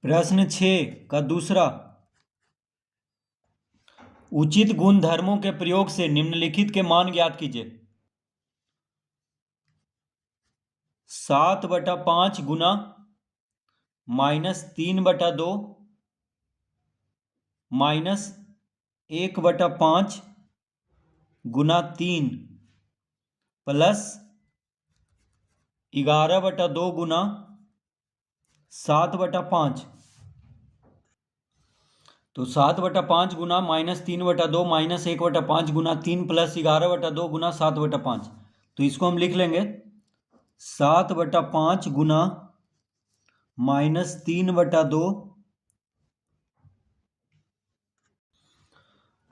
प्रश्न 6 का दूसरा, उचित गुणधर्मों के प्रयोग से निम्नलिखित के मान ज्ञात कीजिए। 7/5 गुना -3/2 -1/5 गुना 3 प्लस 11/2 गुना 7/5। तो 7/5 गुना -3/2 -1/5 गुना 3 प्लस 11/2 गुना 7/5। तो इसको हम लिख लेंगे 7/5 गुना -3/2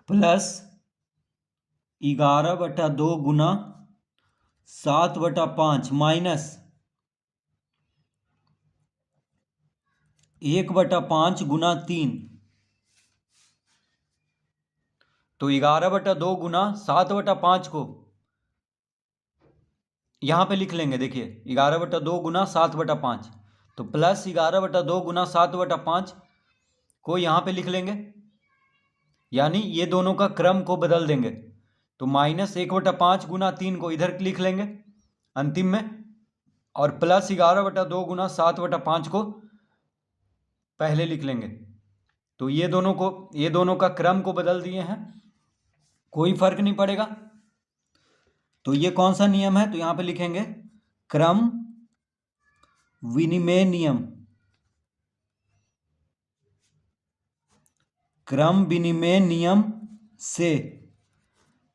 प्लस 11/2 गुना 7/5 माइनस 1/5 गुना 3। तो 11/2 गुना 7/5 को यहां पे लिख लेंगे। देखिए 11/2 गुना 7/5 तो प्लस 11/2 गुना 7/5 को यहां पे लिख लेंगे, यानी ये दोनों का क्रम को बदल देंगे। तो -1/5 गुना 3 को इधर लिख लेंगे अंतिम में, और प्लस 11/2 गुना 7/5 को पहले लिख लेंगे। तो ये दोनों का क्रम को बदल दिए हैं, कोई फर्क नहीं पड़ेगा। तो ये कौन सा नियम है? तो यहां पे लिखेंगे क्रम विनिमय नियम। क्रम विनिमय नियम से,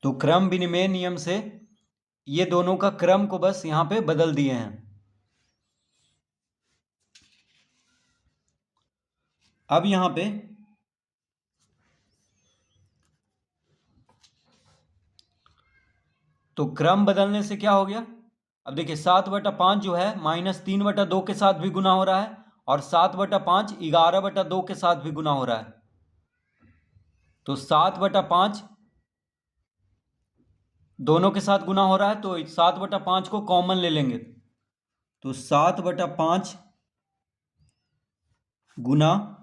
तो क्रम विनिमय नियम से ये दोनों का क्रम को बस यहां पे बदल दिए हैं। अब यहां पे तो क्रम बदलने से क्या हो गया? अब देखिए 7/5 जो है -3/2 के साथ भी गुना हो रहा है, और 7/5 11/2 के साथ भी गुना हो रहा है। तो 7/5 दोनों के साथ गुना हो रहा है, तो 7/5 को कॉमन ले लेंगे। तो 7/5 गुना,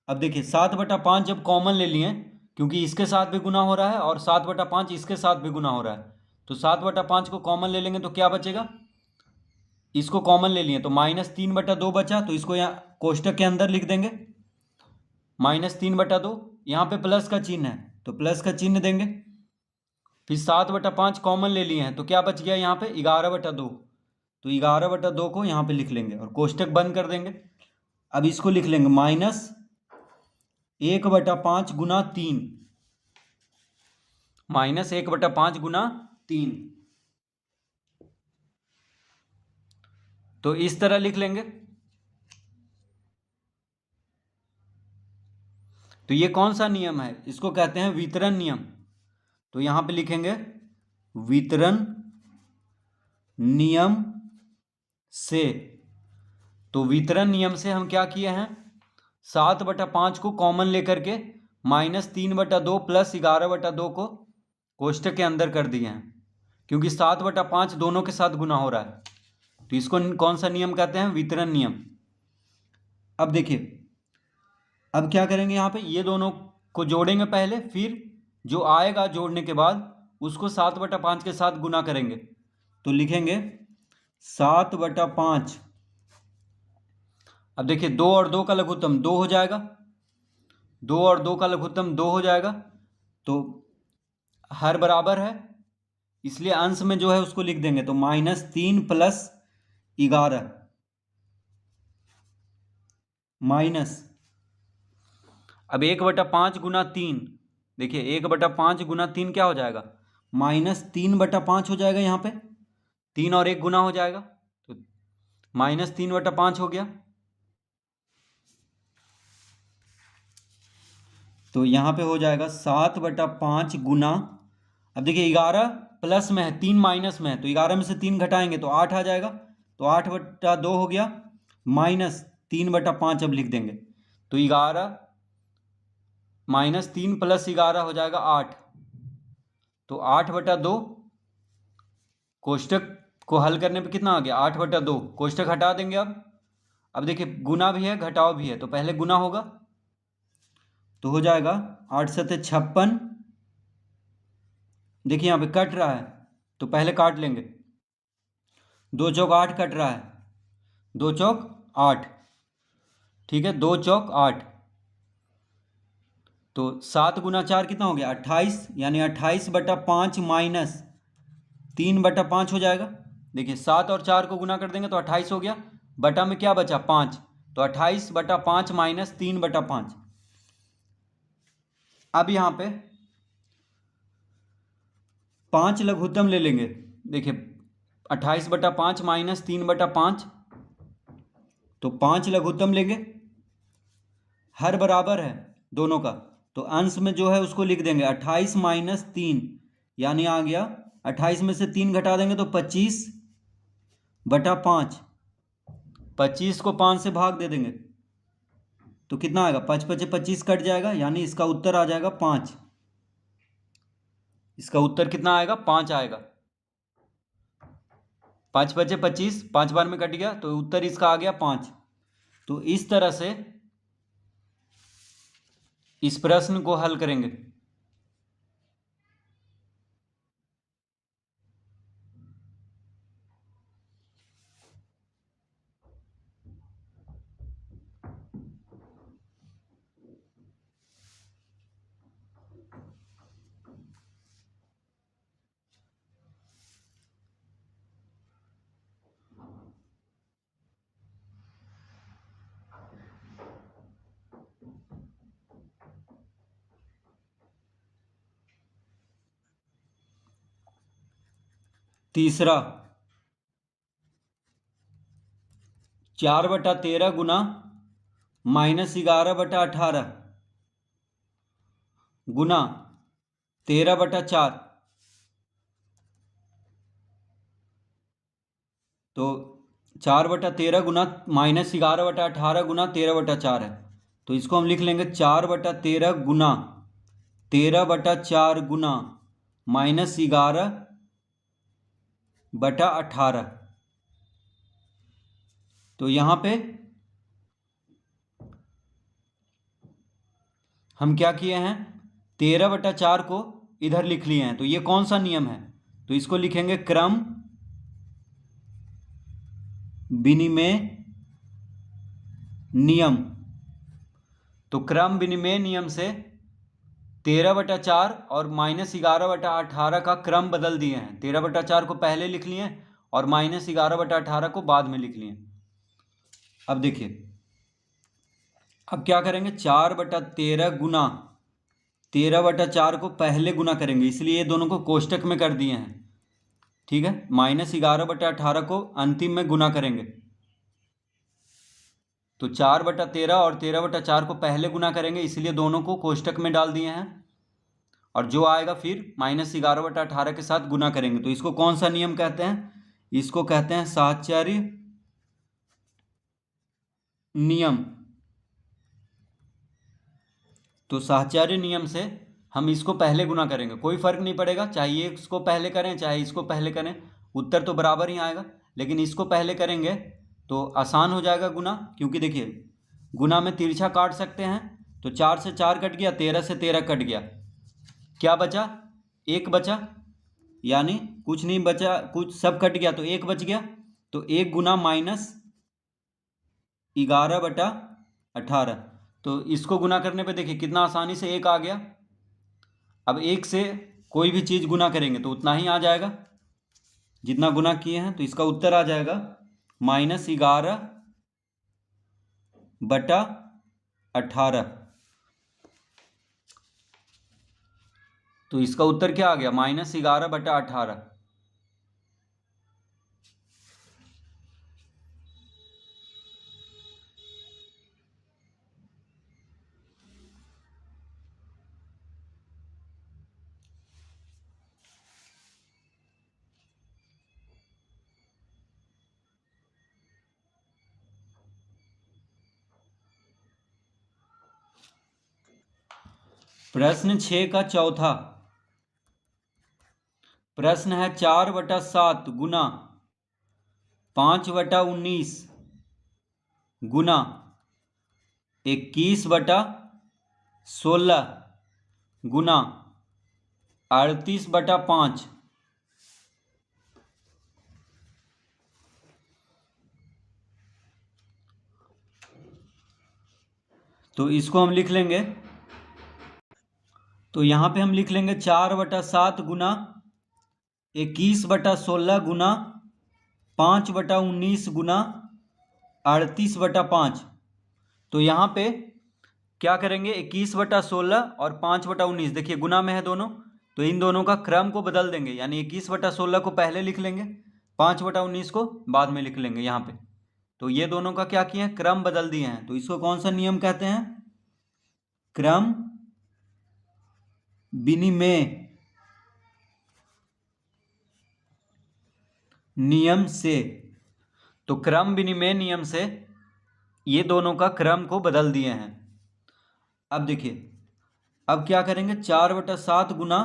अब देखिए 7/5 जब कॉमन ले लिए, क्योंकि इसके साथ भी गुना हो रहा है और 7/5 इसके साथ भी गुना हो रहा है, तो 7/5 को कॉमन ले लेंगे तो क्या बचेगा? इसको कॉमन ले लिए तो -3/2 बचा, तो इसको यहाँ कोष्टक के अंदर लिख देंगे -3/2। यहाँ पे प्लस का चिन्ह है तो प्लस का चिन्ह देंगे। फिर 7/5 कॉमन ले लिए हैं तो क्या बच गया यहाँ पे? 11/2। तो 11/2 को यहाँ पे लिख लेंगे और कोष्टक बंद कर देंगे। अब इसको लिख लेंगे -1/5 गुना 3, -1/5 गुना 3। तो इस तरह लिख लेंगे। तो ये कौन सा नियम है? इसको कहते हैं वितरण नियम। तो यहां पे लिखेंगे वितरण नियम से। तो वितरण नियम से हम क्या किए हैं? 7/5 को कॉमन लेकर के -3/2 प्लस 11/2 को कोष्टक के अंदर कर दिए हैं, क्योंकि 7/5 दोनों के साथ गुना हो रहा है। तो इसको कौन सा नियम कहते हैं? वितरण नियम। अब देखिए, अब क्या करेंगे? यहाँ पे ये दोनों को जोड़ेंगे पहले, फिर जो आएगा जोड़ने के बाद उसको 7/5 के साथ गुना करेंगे। तो लिखेंगे 7/5। अब देखिए 2 और 2 का लघुत्तम 2 हो जाएगा, 2 और 2 का लघुत्तम 2 हो जाएगा। तो हर बराबर है, इसलिए अंश में जो है उसको लिख देंगे। तो -3 प्लस 11 माइनस, अब 1/5 गुना 3, देखिए 1/5 गुना 3 क्या हो जाएगा? -3/5 हो जाएगा। यहाँ पे 3 और 1 गुना हो जाएगा, तो -3/5 हो गया। तो यहाँ पे हो जाएगा 7/5 गुना, अब देखिए 11 प्लस में है, 3 माइनस में है, तो 11 में से 3 घटाएंगे तो 8 आ जाएगा। तो 8/2 हो गया, -3/5 अब लिख देंगे। तो 11 -3 प्लस 11 हो जाएगा 8। तो 8/2, कोष्टक को हल करने पे कितना आ गया? 8/2। कोष्टक हटा देंगे। अब देखिए गुना भी है घटाव भी है, तो पहले गुना होगा तो हो जाएगा 8 सत्ते 56। देखिए यहाँ पे कट रहा है तो पहले काट लेंगे। 2 चौक 8 कट रहा है, 2 चौक 8, ठीक है, 2 चौक 8। तो 7 गुना 4 कितना हो गया 28, यानी 28/5 माइनस 3/5 हो जाएगा। देखिए 7 और 4 को गुना कर देंगे तो 28 हो गया, बटा में क्या बचा 5, तो 28/5 माइनस 3/5। अब यहाँ पे 5 लघुत्तम ले लेंगे। देखिए 28/5 माइनस 3/5, तो 5 लघुत्तम लेंगे, हर बराबर है दोनों का, तो अंश में जो है उसको लिख देंगे 28 माइनस 3, यानी आ गया 28 में से 3 घटा देंगे तो 25/5। 25 को 5 से भाग दे देंगे तो कितना आएगा, 5 5 25 कट जाएगा, यानी इसका उत्तर आ जाएगा 5। इसका उत्तर कितना आएगा 5 आएगा। 5 5 25, 5 बार में कट गया तो उत्तर इसका आ गया 5। तो इस तरह से इस प्रश्न को हल करेंगे। तीसरा 4/13 गुना -11/18 गुना 13/4, तो 4/13 गुना -11/18 गुना 13/4 है, तो इसको हम लिख लेंगे 4/13 गुना 13/4 गुना -11/18। तो यहाँ पे हम क्या किए हैं, 13/4 को इधर लिख लिए हैं, तो ये कौन सा नियम है, तो इसको लिखेंगे क्रम विनिमय नियम। तो क्रम विनिमय नियम से 13/4 और -11/18 का क्रम बदल दिए हैं। 13/4 को पहले लिख लिए और -11/18 को बाद में लिख लिए। अब देखिए अब क्या करेंगे, 4/13 गुना 13/4 को पहले गुना करेंगे, इसलिए ये दोनों को कोष्टक में कर दिए हैं, ठीक है। -11/18 को अंतिम में गुना करेंगे, तो 4/13 और 13/4 को पहले गुना करेंगे, इसलिए दोनों को कोष्टक में डाल दिए हैं, और जो आएगा फिर -11/18 के साथ गुना करेंगे। तो इसको कौन सा नियम कहते हैं, इसको कहते हैं साहचर्य नियम। तो साहचर्य नियम से हम इसको पहले गुना करेंगे, कोई फर्क नहीं पड़ेगा, चाहे इसको पहले करें चाहे इसको पहले करें, उत्तर तो बराबर ही आएगा, लेकिन इसको पहले करेंगे तो आसान हो जाएगा गुना, क्योंकि देखिए गुना में तिरछा काट सकते हैं, तो 4 से 4 कट गया, 13 से 13 कट गया, क्या बचा 1 बचा, यानी कुछ नहीं बचा, कुछ सब कट गया तो 1 बच गया, तो 1 गुना -11/18। तो इसको गुना करने पे देखिए कितना आसानी से 1 आ गया। अब 1 से कोई भी चीज़ गुना करेंगे तो उतना ही आ जाएगा जितना गुना किए हैं, तो इसका उत्तर आ जाएगा -11/18। तो इसका उत्तर क्या आ गया, -11/18। प्रश्न 6 का चौथा प्रश्न है, 4/7 गुना 5/19 गुना 21/16 गुना 38/5। तो इसको हम लिख लेंगे, तो यहाँ पे हम लिख लेंगे 4/7 गुना 21/16 गुना 5/19 गुना 38/5। तो यहाँ पे क्या करेंगे, 21/16 और 5/19, देखिए गुना में है दोनों, तो इन दोनों का क्रम को बदल देंगे, यानी 21/16 को पहले लिख लेंगे, 5/19 को बाद में लिख लेंगे यहाँ पे। तो ये दोनों का क्या किए हैं, क्रम बदल दिए हैं। तो इसको कौन सा नियम कहते हैं, क्रम विनिमय नियम से। तो क्रम विनिमय नियम से ये दोनों का क्रम को बदल दिए हैं। अब देखिए, अब क्या करेंगे, 4/7 गुना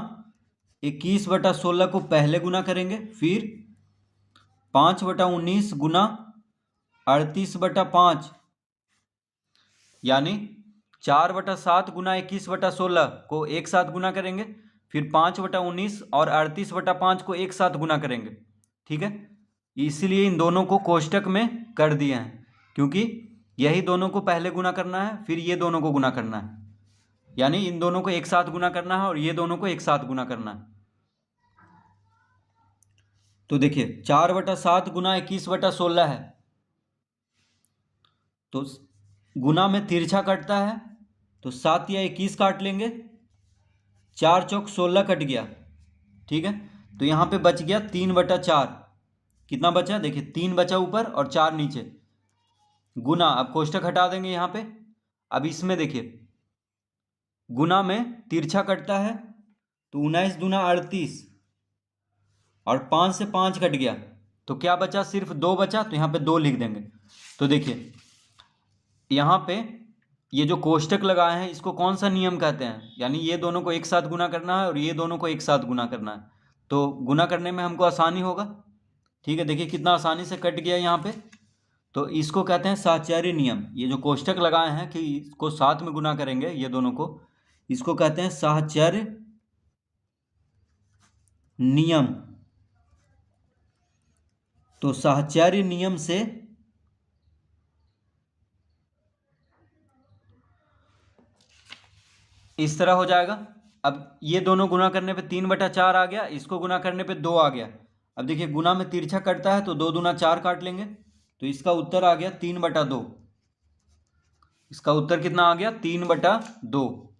21/16 को पहले गुना करेंगे, फिर 5/19 गुना 38/5, यानी 4/7 गुना 21/16 को एक साथ गुना करेंगे, फिर 5/19 और 38/5 को एक साथ गुना करेंगे। ठीक है, इसलिए इन दोनों को कोष्टक में कर दिए हैं, क्योंकि यही दोनों को पहले गुना करना है, फिर ये दोनों को गुना करना है, यानी इन दोनों को एक साथ गुना करना है और ये दोनों को एक साथ गुना करना है। तो देखिए 4/7 गुना 21/16 है, तो गुना में तिरछा कटता है, तो 7 या 21 काट लेंगे, 4 चौक 16 कट गया। ठीक है, तो यहाँ पे बच गया 3/4। कितना बचा, देखिए 3 बचा ऊपर और 4 नीचे, गुना, अब कोष्टक हटा देंगे यहाँ पे। अब इसमें देखिए गुना में तिरछा कटता है, तो 19 दूना 38 और 5 से 5 कट गया, तो क्या बचा, सिर्फ 2 बचा, तो यहाँ पे 2 लिख देंगे। तो देखिए यहाँ पे ये जो कोष्टक लगाए हैं इसको कौन सा नियम कहते हैं, यानी ये दोनों को एक साथ गुना करना है और ये दोनों को एक साथ गुना करना है, तो गुना करने में हमको आसानी होगा। ठीक है, देखिए कितना आसानी से कट गया यहाँ पे। तो इसको कहते हैं साहचर्य नियम। ये जो कोष्टक लगाए हैं कि इसको साथ में गुना करेंगे ये दोनों को, इसको कहते हैं साहचर्य नियम। तो साहचर्य नियम से इस तरह हो जाएगा। अब ये दोनों गुना करने पे 3/4 आ गया, इसको गुना करने पे 2 आ गया। अब देखिए गुना में तिरछा कटता है, तो 2 दूना 4 काट लेंगे, तो इसका उत्तर आ गया 3/2। इसका उत्तर कितना आ गया, 3/2।